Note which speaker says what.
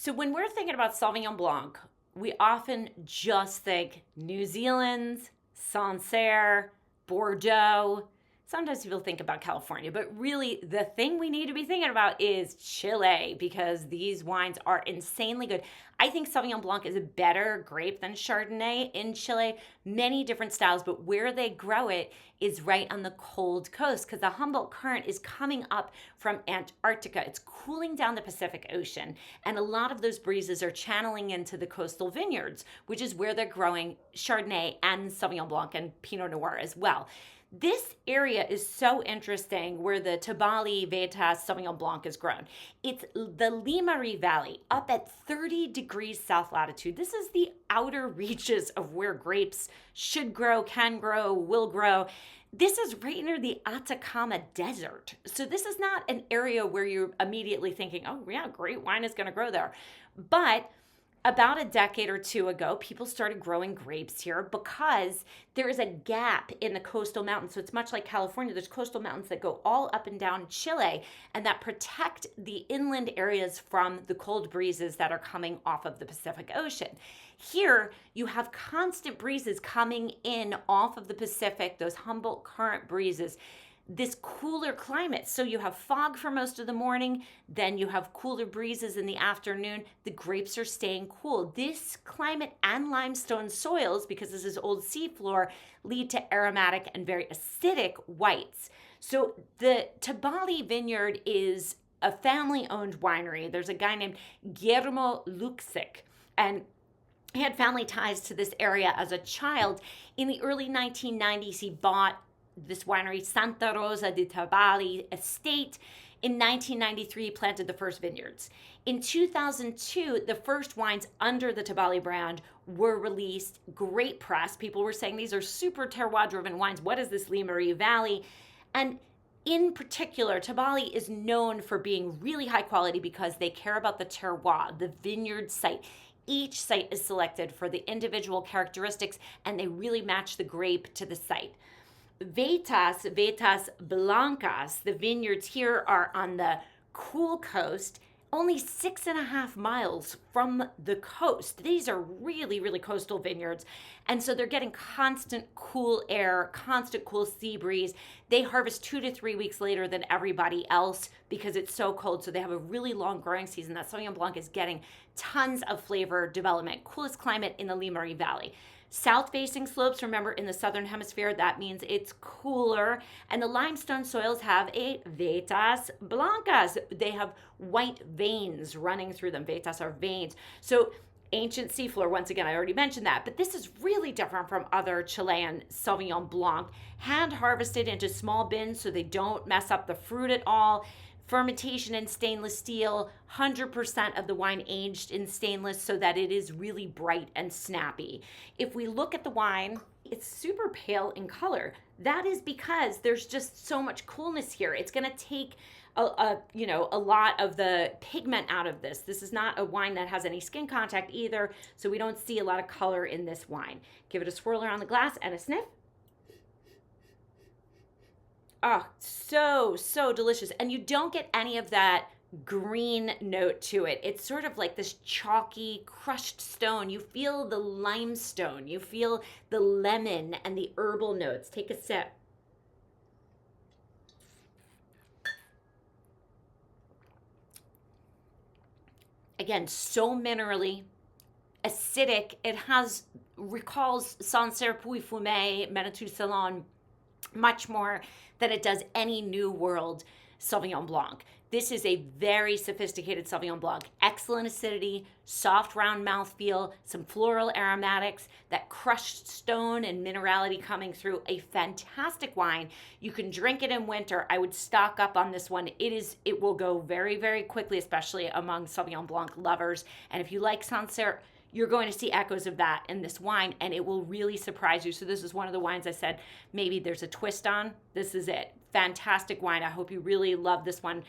Speaker 1: So when we're thinking about Sauvignon Blanc, we often just think New Zealand, Sancerre, Bordeaux. Sometimes people think about California, but really the thing we need to be thinking about is Chile because these wines are insanely good. I think Sauvignon Blanc is a better grape than Chardonnay in Chile. Many different styles, but where they grow it is right on the cold coast because the Humboldt Current is coming up from Antarctica. It's cooling down the Pacific Ocean, and a lot of those breezes are channeling into the coastal vineyards, which is where they're growing Chardonnay and Sauvignon Blanc and Pinot Noir as well. This area is so interesting where the Tabali Vetas Sauvignon Blanc is grown. It's the Limari Valley up at 30 degrees south latitude. This is the outer reaches of where grapes should grow, can grow, will grow. This is right near the Atacama Desert. So this is not an area where you're immediately thinking, oh yeah, great wine is going to grow there. But about a decade or two ago, people started growing grapes here because there is a gap in the coastal mountains. So it's much like California. There's coastal mountains that go all up and down Chile and that protect the inland areas from the cold breezes that are coming off of the Pacific Ocean. Here, you have constant breezes coming in off of the Pacific, those Humboldt Current breezes, this cooler climate. So you have fog for most of the morning, then you have cooler breezes in the afternoon. The grapes are staying cool. This climate and limestone soils, because this is old seafloor, lead to aromatic and very acidic whites. So the Tabali Vineyard is a family-owned winery. There's a guy named Guillermo Luksic, and he had family ties to this area as a child. In the early 1990s, he bought this winery, Santa Rosa de Tabali Estate. In 1993, he planted the first vineyards. In 2002, the first wines under the Tabali brand were released. Great press. People were saying these are super terroir-driven wines. What is this Limari Valley? And in particular, Tabali is known for being really high quality because they care about the terroir, the vineyard site. Each site is selected for the individual characteristics, and they really match the grape to the site. Vetas Blancas, the vineyards here are on the cool coast, only 6.5 miles from the coast. These are really, really coastal vineyards. And so they're getting constant cool air, constant cool sea breeze. They harvest 2 to 3 weeks later than everybody else because it's so cold. So they have a really long growing season. That Sauvignon Blanc is getting tons of flavor development. Coolest climate in the Limari Valley. South-facing slopes, remember, in the southern hemisphere, that means it's cooler. And the limestone soils have a Vetas Blancas. They have white veins running through them. Vetas are veins. So ancient seafloor, once again, I already mentioned that. But this is really different from other Chilean Sauvignon Blanc. Hand harvested into small bins so they don't mess up the fruit at all. Fermentation in stainless steel, 100% of the wine aged in stainless so that it is really bright and snappy. If we look at the wine, it's super pale in color. That is because there's just so much coolness here. It's going to take a lot of the pigment out of this. This is not a wine that has any skin contact either, so we don't see a lot of color in this wine. Give it a swirl around the glass and a sniff. Oh, so delicious. And you don't get any of that green note to it. It's sort of like this chalky, crushed stone. You feel the limestone. You feel the lemon and the herbal notes. Take a sip. Again, so minerally, acidic. It recalls Sancerre Puy Fumé, Manitou Salon, much more than it does any New World Sauvignon Blanc. This is a very sophisticated Sauvignon Blanc. Excellent acidity, soft round mouthfeel, some floral aromatics, that crushed stone and minerality coming through. A fantastic wine. You can drink it in winter. I would stock up on this one. It will go very, very quickly, especially among Sauvignon Blanc lovers. And if you like Sancerre, you're going to see echoes of that in this wine, and it will really surprise you. So this is one of the wines I said maybe there's a twist on. This is it. Fantastic wine. I hope you really love this one.